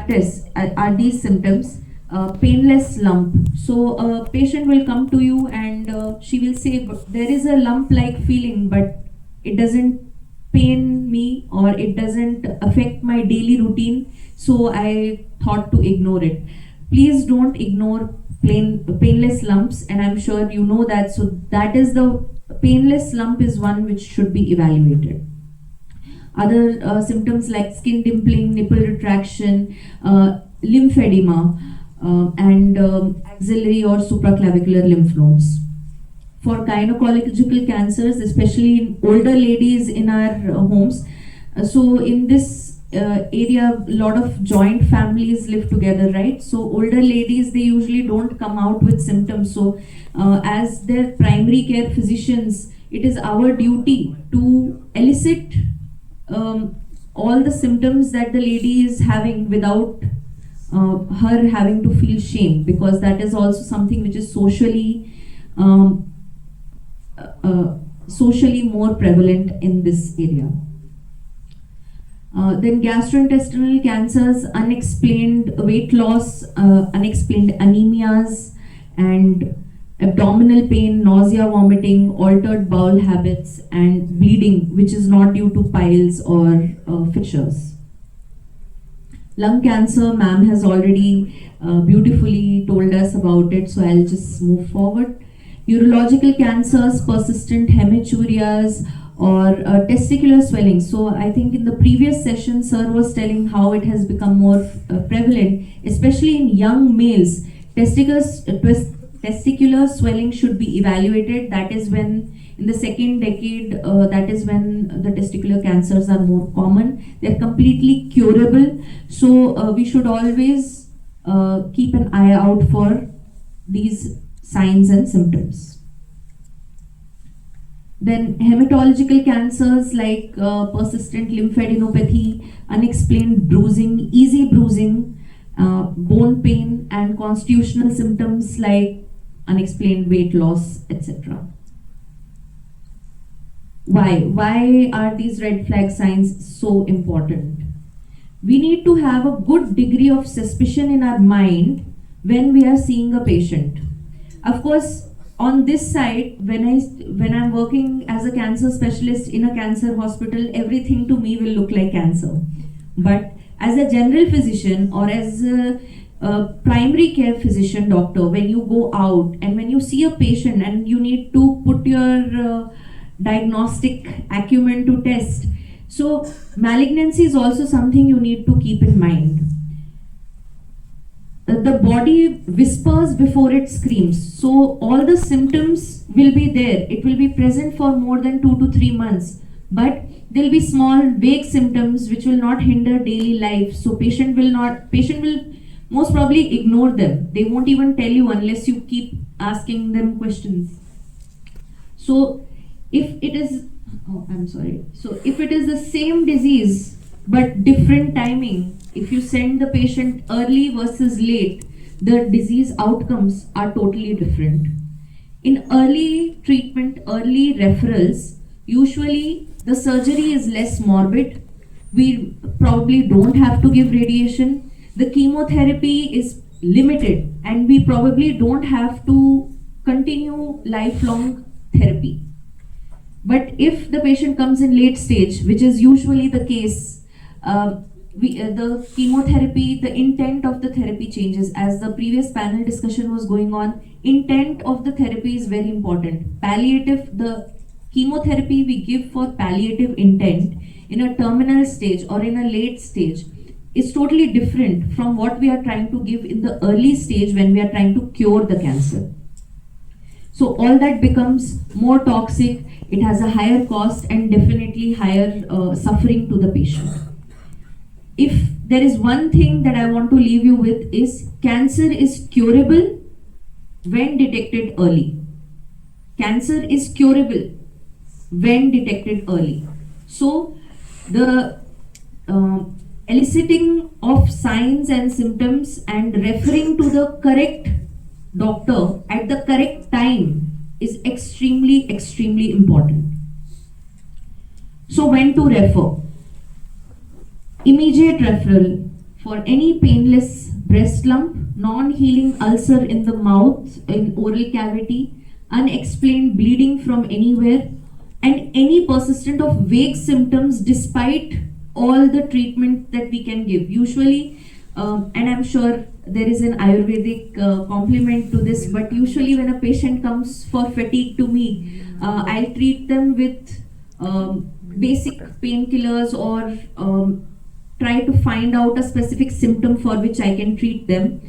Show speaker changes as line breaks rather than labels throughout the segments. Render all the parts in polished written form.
practice are these symptoms. Painless lump. So a patient will come to you and she will say, there is a lump-like feeling, but it doesn't pain me or it doesn't affect my daily routine, so I thought to ignore it. Please don't ignore painless lumps, and I'm sure you know that. So that is the painless lump is one which should be evaluated. Other symptoms like skin dimpling, nipple retraction, lymphedema, and axillary or supraclavicular lymph nodes. For gynecological cancers, especially in older ladies in our homes, so in this area, a lot of joint families live together, right? So older ladies, they usually don't come out with symptoms. So as their primary care physicians, it is our duty to elicit all the symptoms that the lady is having without her having to feel shame, because that is also something which is socially more prevalent in this area. Then gastrointestinal cancers, unexplained weight loss, unexplained anemias, and abdominal pain, nausea, vomiting, altered bowel habits, and bleeding, which is not due to piles or fissures. Lung cancer, ma'am has already beautifully told us about it, so I'll just move forward. Urological cancers, persistent hematuриas, or testicular swelling. So I think in the previous session, sir was telling how it has become more prevalent, especially in young males. Testicular swelling should be evaluated. That is when, in the second decade, that is when the testicular cancers are more common. They're completely curable. So we should always keep an eye out for these signs and symptoms. Then hematological cancers like persistent lymphadenopathy, unexplained bruising, easy bruising, bone pain, and constitutional symptoms like unexplained weight loss, etc. Why are these red flag signs so important? We need to have a good degree of suspicion in our mind when we are seeing a patient. Of course, on this side, when I'm working as a cancer specialist in a cancer hospital, everything to me will look like cancer. But as a general physician or as a primary care physician doctor, when you go out and when you see a patient and you need to put your diagnostic acumen to test, so malignancy is also something you need to keep in mind. The body whispers before it screams. So all the symptoms will be there. It will be present for more than 2 to 3 months. But there will be small vague symptoms which will not hinder daily life. So patient will most probably ignore them. They won't even tell you unless you keep asking them questions. So if it is the same disease but different timing, if you send the patient early versus late, the disease outcomes are totally different. In early treatment, early referrals, usually the surgery is less morbid. We probably don't have to give radiation. The chemotherapy is limited and we probably don't have to continue lifelong therapy. But if the patient comes in late stage, which is usually the case, the chemotherapy, the intent of the therapy changes. As the previous panel discussion was going on, intent of the therapy is very important. Palliative, the chemotherapy we give for palliative intent in a terminal stage or in a late stage is totally different from what we are trying to give in the early stage when we are trying to cure the cancer. So all that becomes more toxic, it has a higher cost and definitely higher suffering to the patient. If there is one thing that I want to leave you with is cancer is curable when detected early. Cancer is curable when detected early. So the eliciting of signs and symptoms and referring to the correct doctor at the correct time is extremely, extremely important. So when to refer? Immediate referral for any painless breast lump, non-healing ulcer in the mouth, in oral cavity, unexplained bleeding from anywhere, and any persistent of vague symptoms despite all the treatment that we can give. Usually, and I'm sure there is an Ayurvedic complement to this, but usually when a patient comes for fatigue to me, I'll treat them with basic painkillers or try to find out a specific symptom for which I can treat them.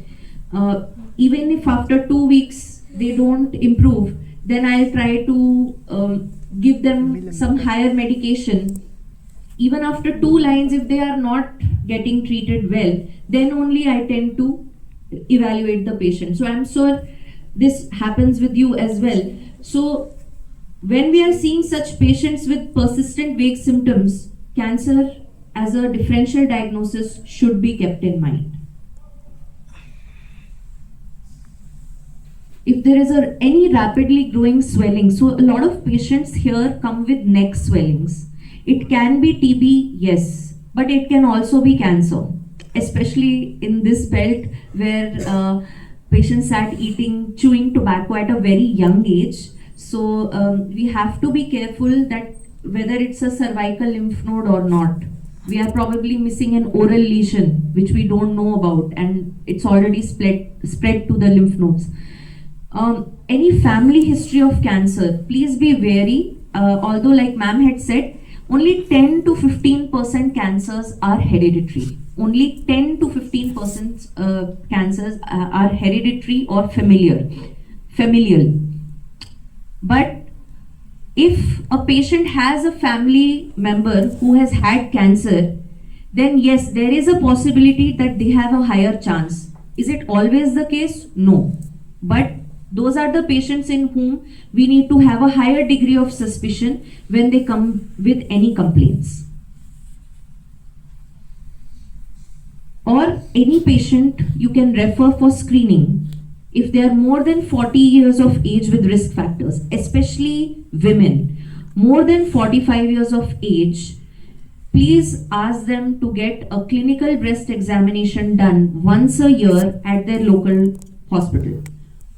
Even if after 2 weeks they don't improve, then I'll try to give them some higher medication. Even after 2 lines, if they are not getting treated well, then only I tend to evaluate the patient. So I'm sure this happens with you as well. So when we are seeing such patients with persistent vague symptoms, cancer as a differential diagnosis should be kept in mind. If there is any rapidly growing swelling, so a lot of patients here come with neck swellings. It can be TB, yes, but it can also be cancer, especially in this belt where patients start chewing tobacco at a very young age. So we have to be careful that whether it's a cervical lymph node or not, we are probably missing an oral lesion which we don't know about, and it's already spread to the lymph nodes. Any family history of cancer, please be wary. Although, like ma'am had said, only 10 to 15% cancers are hereditary. Only 10 to 15% cancers are hereditary or familial. But if a patient has a family member who has had cancer, then yes, there is a possibility that they have a higher chance. Is it always the case? No. But those are the patients in whom we need to have a higher degree of suspicion when they come with any complaints. Or any patient you can refer for screening if they are more than 40 years of age with risk factors, especially women, more than 45 years of age. Please ask them to get a clinical breast examination done once a year at their local hospital.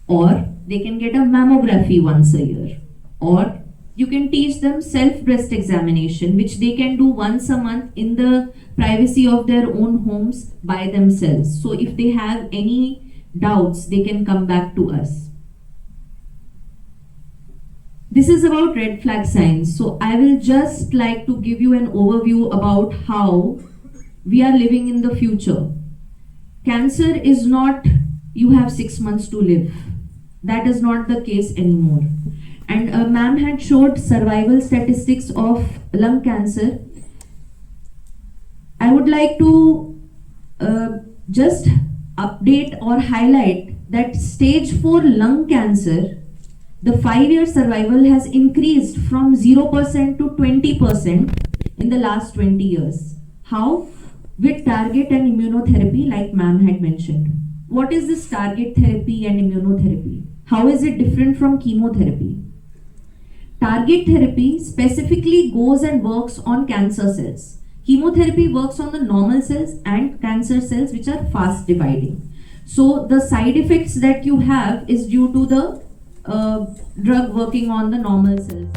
Or they can get a mammography once a year. Or you can teach them self-breast examination, which they can do once a month in the privacy of their own homes by themselves. So if they have any doubts, they can come back to us. This is about red flag signs. So I will just like to give you an overview about how we are living in the future. Cancer is not you have 6 months to live. That is not the case anymore. And ma'am had showed survival statistics of lung cancer. I would like to just update or highlight that stage 4 lung cancer, the 5-year survival has increased from 0% to 20% in the last 20 years. How? With target and immunotherapy, like ma'am had mentioned. What is this target therapy and immunotherapy? How is it different from chemotherapy? Target therapy specifically goes and works on cancer cells. Chemotherapy works on the normal cells and cancer cells which are fast dividing. So the side effects that you have is due to the drug working on the normal cells.